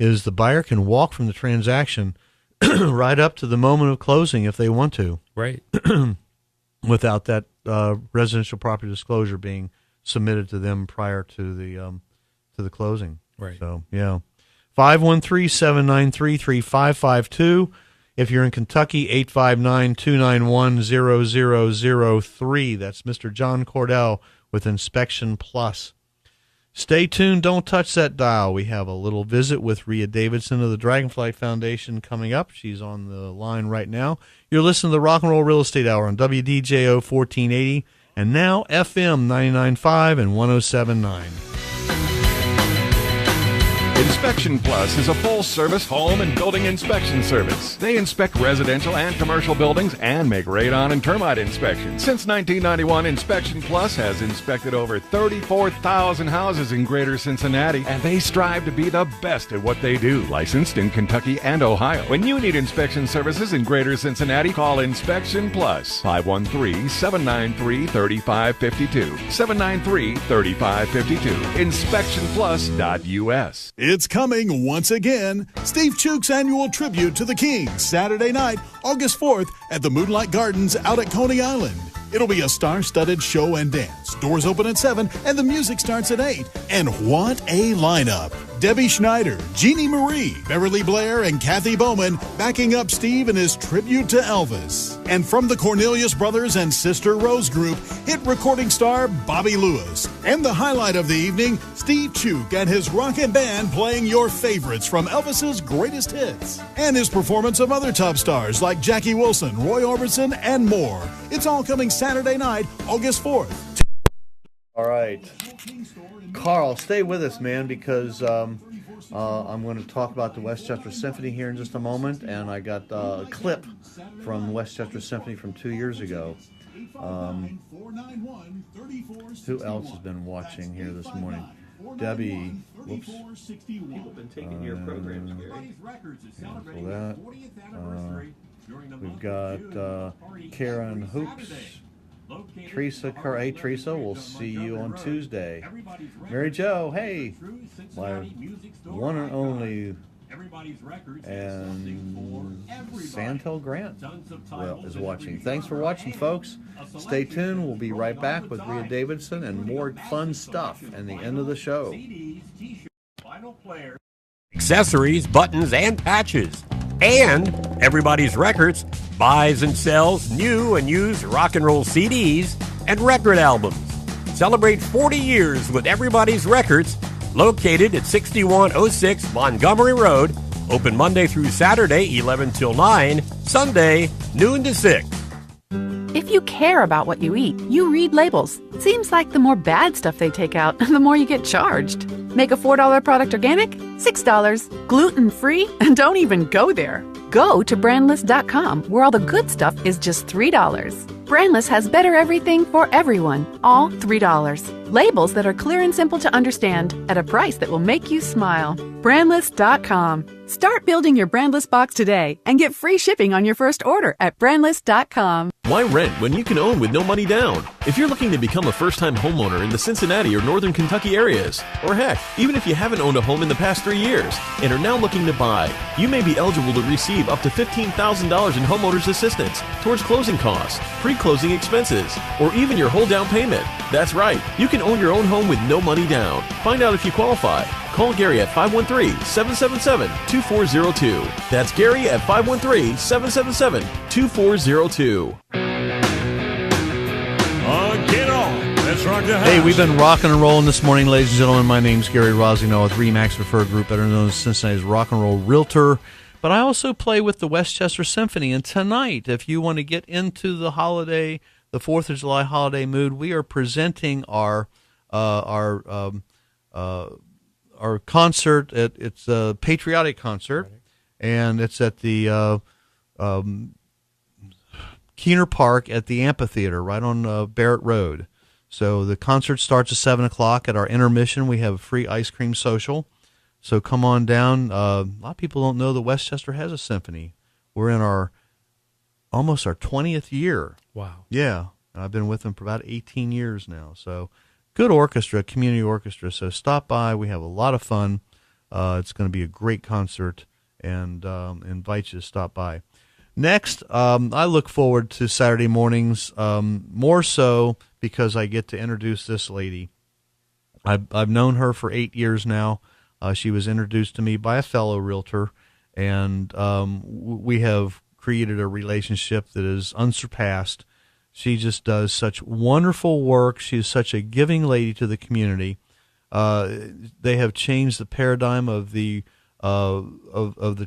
is the buyer can walk from the transaction right up to the moment of closing if they want to. Right. Without that residential property disclosure being submitted to them prior to the closing. Right. So, 513-793-3552. If you're in Kentucky, 859-291-0003. That's Mr. John Cordell with Inspection Plus. Stay tuned. Don't touch that dial. We have a little visit with Rhea Davidson of the Dragonflight Foundation coming up. She's on the line right now. You're listening to the Rock and Roll Real Estate Hour on WDJO 1480 and now FM 99.5 and 107.9. Inspection Plus is a full-service home and building inspection service. They inspect residential and commercial buildings and make radon and termite inspections. Since 1991, Inspection Plus has inspected over 34,000 houses in greater Cincinnati, and they strive to be the best at what they do. Licensed in Kentucky and Ohio. When you need inspection services in greater Cincinnati, call Inspection Plus, 513-793-3552. 793-3552. InspectionPlus.us. It's coming once again. Steve Chuk's annual tribute to the Kings, Saturday night, August 4th at the Moonlight Gardens out at Coney Island. It'll be a star-studded show and dance. Doors open at 7 and the music starts at 8. And what a lineup. Debbie Schneider, Jeannie Marie, Beverly Blair, and Kathy Bowman backing up Steve in his tribute to Elvis. And from the Cornelius Brothers and Sister Rose Group, hit recording star Bobby Lewis. And the highlight of the evening, Steve Chuk and his rockin' band playing your favorites from Elvis's greatest hits. And his performance of other top stars like Jackie Wilson, Roy Orbison, and more. It's all coming Saturday night, August 4th. All right. Carl, stay with us, man, because I'm going to talk about the Westchester Symphony here in just a moment, and I got a clip from Westchester Symphony from 2 years ago. Who else has been watching here this morning? Debbie. Whoops. People have been taking your programs, Gary. Cancel that. We've got Karen Hoops. Teresa, hey Teresa, we'll see you on Tuesday. Mary Jo, hey, my one and only, and Santel Grant is watching. Thanks for watching, folks. Stay tuned. We'll be right back with Rhea Davidson and more fun stuff at the end of the show. Accessories, buttons, and patches. And Everybody's Records buys and sells new and used rock and roll CDs and record albums. Celebrate 40 years with Everybody's Records, located at 6106 Montgomery Road, open Monday through Saturday, 11 till 9, Sunday, noon to 6. If you care about what you eat, you read labels. Seems like the more bad stuff they take out, the more you get charged. Make a $4 product organic? $6. Gluten-free? And don't even go there. Go to brandless.com, where all the good stuff is just $3. Brandless has better everything for everyone, all $3. Labels that are clear and simple to understand at a price that will make you smile. Brandless.com. Start building your Brandless box today and get free shipping on your first order at brandless.com. Why rent when you can own with no money down? If you're looking to become a first-time homeowner in the Cincinnati or Northern Kentucky areas, or heck, even if you haven't owned a home in the past 3 years and are now looking to buy, you may be eligible to receive up to $15,000 in homeowners assistance towards closing costs, pre-closing expenses, or even your whole down payment. That's right, you can own your own home with no money down. Find out if you qualify. Call Gary at 513-777-2402. That's Gary at 513-777-2402. Get on. Let's rock the house. Hey, we've been rocking and rolling this morning, ladies and gentlemen. My name's Gary Rossignol with Remax Preferred Group, better known as Cincinnati's Rock and Roll Realtor. But I also play with the Westchester Symphony. And tonight, if you want to get into the holiday, the 4th of July holiday mood, we are presenting our concert. It's a patriotic concert, and it's at the Keener Park at the amphitheater right on Barrett Road. So the concert starts at 7 o'clock. At our intermission, we have a free ice cream social. So come on down. A lot of people don't know that Westchester has a symphony. We're in almost our 20th year. Wow. Yeah. I've been with them for about 18 years now. So good orchestra, community orchestra. So stop by. We have a lot of fun. It's going to be a great concert, and invite you to stop by. Next, I look forward to Saturday mornings, more so because I get to introduce this lady. I've known her for 8 years now. She was introduced to me by a fellow realtor, and we have created a relationship that is unsurpassed. She just does such wonderful work. She is such a giving lady to the community. They have changed the paradigm of the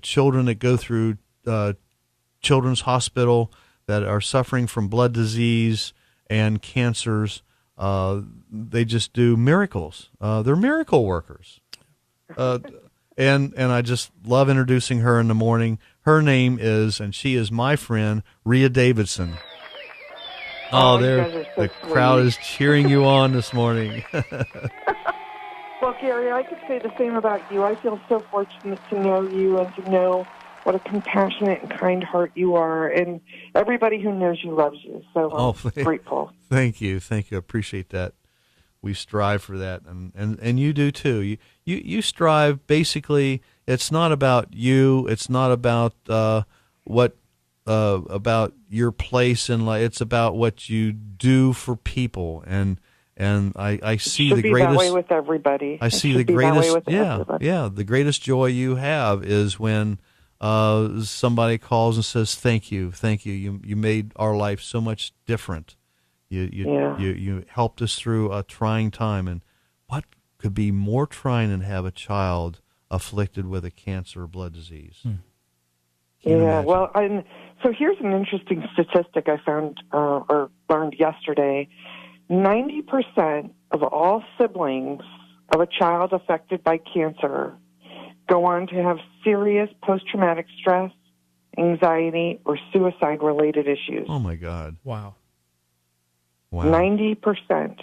children that go through Children's Hospital that are suffering from blood disease and cancers. They just do miracles. They're miracle workers. and I just love introducing her in the morning. Her name is, and she is my friend, Rhea Davidson. Oh, you there, guys are so the sweet. crowd is cheering you on this morning. Well, Gary, I could say the same about you. I feel so fortunate to know you and to know what a compassionate and kind heart you are, and everybody who knows you loves you. So I'm grateful. Thank you. I appreciate that. We strive for that, and you do too. You strive. Basically, it's not about you. It's not about about your place in life. It's about what you do for people, and I see the greatest. That way with everybody. I see the greatest. The greatest joy you have is when somebody calls and says, "Thank you. You made our life so much different. You helped us through a trying time." And what could be more trying than have a child afflicted with a cancer or blood disease? Well, so here's an interesting statistic I found or learned yesterday. 90% of all siblings of a child affected by cancer go on to have serious post-traumatic stress, anxiety, or suicide-related issues. Oh, my God. Wow. 90%.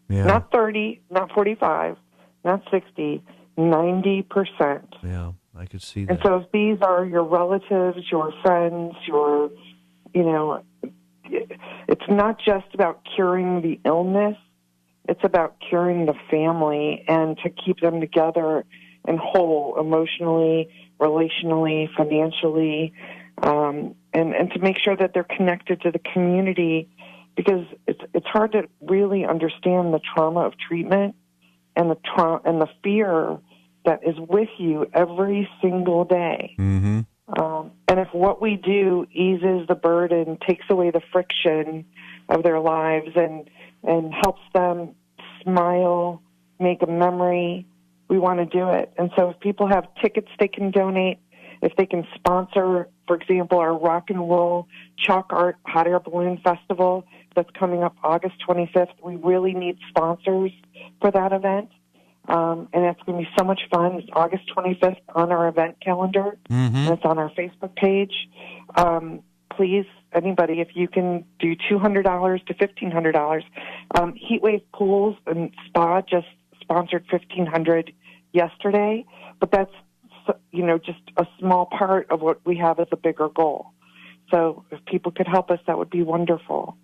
Yeah. Not 30, not 45, not 60, 90%. Yeah, I could see that. And so if these are your relatives, your friends, it's not just about curing the illness, it's about curing the family and to keep them together and whole emotionally, relationally, financially, and to make sure that they're connected to the community, because it's hard to really understand the trauma of treatment and the fear that is with you every single day. Mm-hmm. And if what we do eases the burden, takes away the friction of their lives, and helps them smile, make a memory, we want to do it. And so if people have tickets they can donate, if they can sponsor, for example, our Rock and Roll Chalk Art Hot Air Balloon Festival that's coming up August 25th, we really need sponsors for that event. And it's going to be so much fun. It's August 25th on our event calendar, and it's on our Facebook page. Please, anybody, if you can do $200 to $1,500. Heatwave Pools and Spa just sponsored $1,500 yesterday, but that's just a small part of what we have as a bigger goal. So if people could help us, that would be wonderful.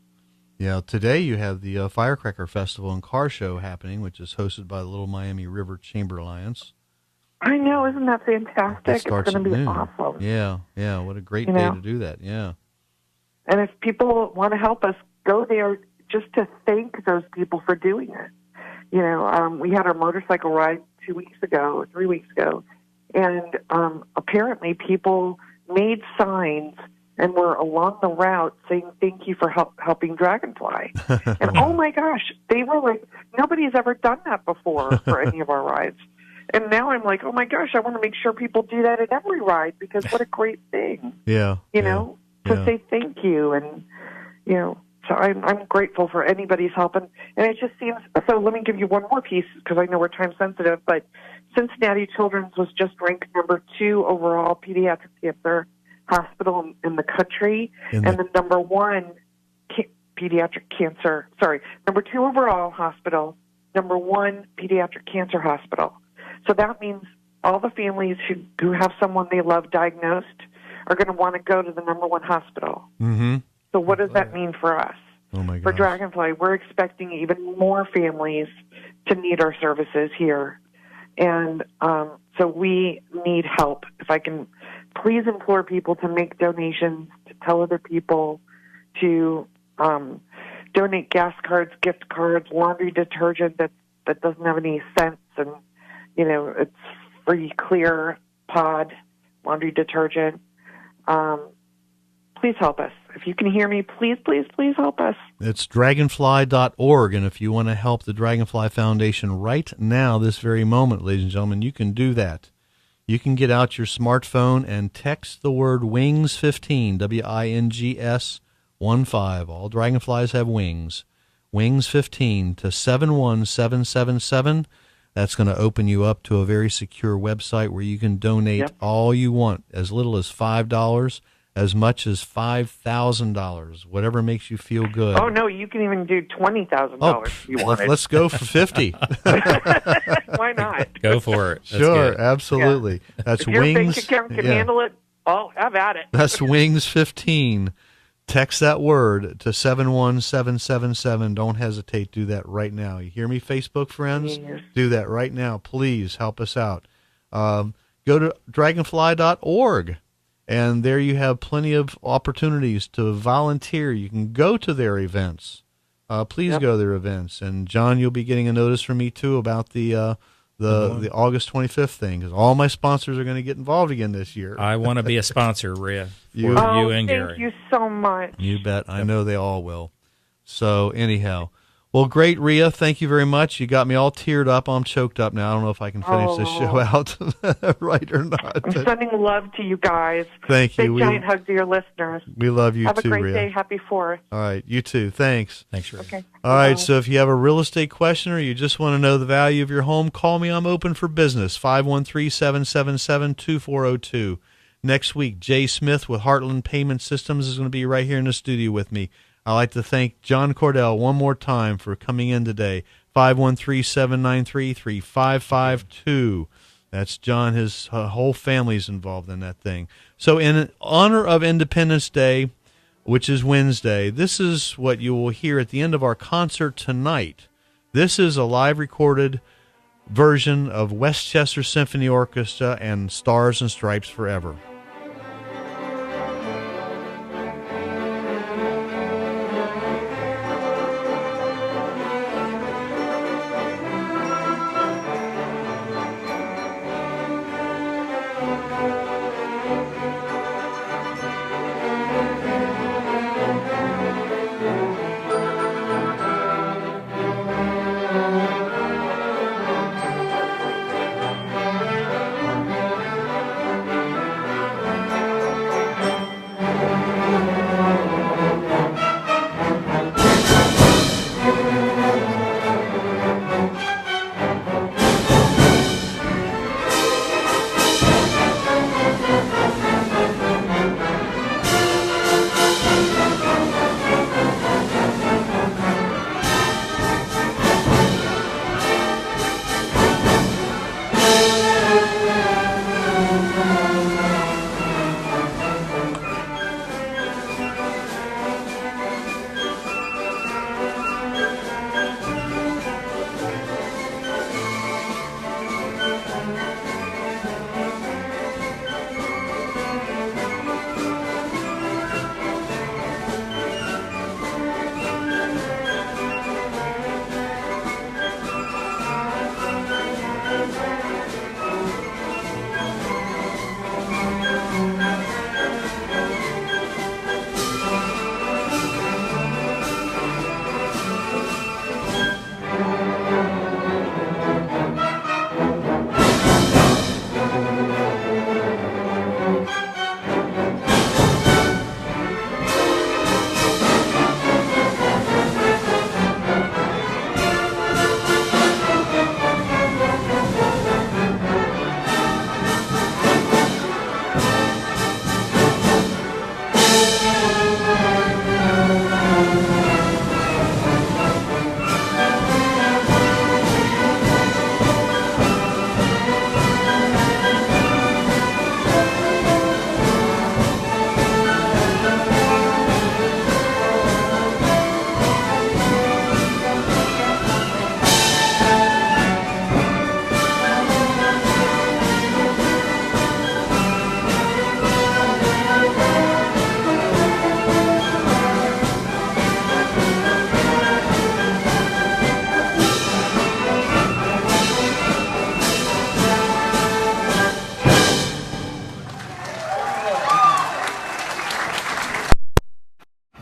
Yeah, today you have the Firecracker Festival and Car Show happening, which is hosted by the Little Miami River Chamber Alliance. I know, isn't that fantastic? It's going to be awesome. Yeah, what a great day to do that, yeah. And if people want to help us, go there just to thank those people for doing it. We had our motorcycle ride 3 weeks ago, and apparently people made signs and were along the route saying thank you for helping Dragonfly. And oh my gosh, they were like, nobody's ever done that before for any of our rides. And now I'm like, oh my gosh, I want to make sure people do that at every ride, because what a great thing. To say thank you. And, so I'm grateful for anybody's help. And it just seems, so let me give you one more piece, because I know we're time sensitive, but Cincinnati Children's was just ranked number 2 overall pediatric cancer hospital in the country, and the number 1 number 2 overall hospital, number 1 pediatric cancer hospital. So that means all the families who have someone they love diagnosed are going to want to go to the number 1 hospital. Mm-hmm. So what does that mean for us? Oh my gosh. For Dragonfly, we're expecting even more families to need our services here. And so we need help. If I can please implore people to make donations, to tell other people, to donate gas cards, gift cards, laundry detergent that doesn't have any scents, and it's free clear pod laundry detergent. Please help us. If you can hear me, please, please, please help us. It's dragonfly.org, and if you want to help the Dragonfly Foundation right now, this very moment, ladies and gentlemen, you can do that. You can get out your smartphone and text the word WINGS15, WINGS 15. All dragonflies have wings. WINGS15 to 71777. That's going to open you up to a very secure website where you can donate all you want, as little as $5, as much as $5,000, whatever makes you feel good. Oh, no, you can even do $20,000 if you want it. Let's go for 50. Why not? Go for it. That's sure, good. absolutely. Yeah. That's if your Wings. bank account can handle it, I'll have at it. That's Wings 15. Text that word to 71777. Don't hesitate. Do that right now. You hear me, Facebook friends? Yes. Do that right now. Please help us out. Go to dragonfly.org, and there you have plenty of opportunities to volunteer. You can go to their events. Please go to their events. And, John, you'll be getting a notice from me, too, about the August 25th thing, because all my sponsors are going to get involved again this year. I want to be a sponsor, Rhea, for you and Gary. Thank you so much. You bet. I know they all will. So anyhow, well, great, Rhea. Thank you very much. You got me all teared up. I'm choked up now. I don't know if I can finish this show out right or not. I'm sending love to you guys. Thank you. Big giant hug to your listeners. We love you Have too, a great Rhea. day. Happy 4th. All right. You too. Thanks. Thanks, Rhea. Okay. All right. So if you have a real estate question or you just want to know the value of your home, call me. I'm open for business. 513-777-2402. Next week, Jay Smith with Heartland Payment Systems is going to be right here in the studio with me. I'd like to thank John Cordell one more time for coming in today. 513-793-3552. That's John. His whole family's involved in that thing. So in honor of Independence Day, which is Wednesday, this is what you will hear at the end of our concert tonight. This is a live recorded version of Westchester Symphony Orchestra and Stars and Stripes Forever.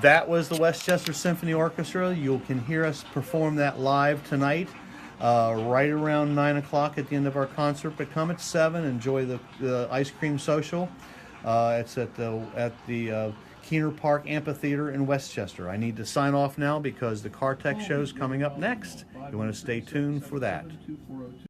That was the Westchester Symphony Orchestra. You can hear us perform that live tonight, right around 9 o'clock at the end of our concert. But come at 7, enjoy the ice cream social. It's at the Keener Park Amphitheater in Westchester. I need to sign off now because the Car Tech show is coming up next. You want to stay tuned for that.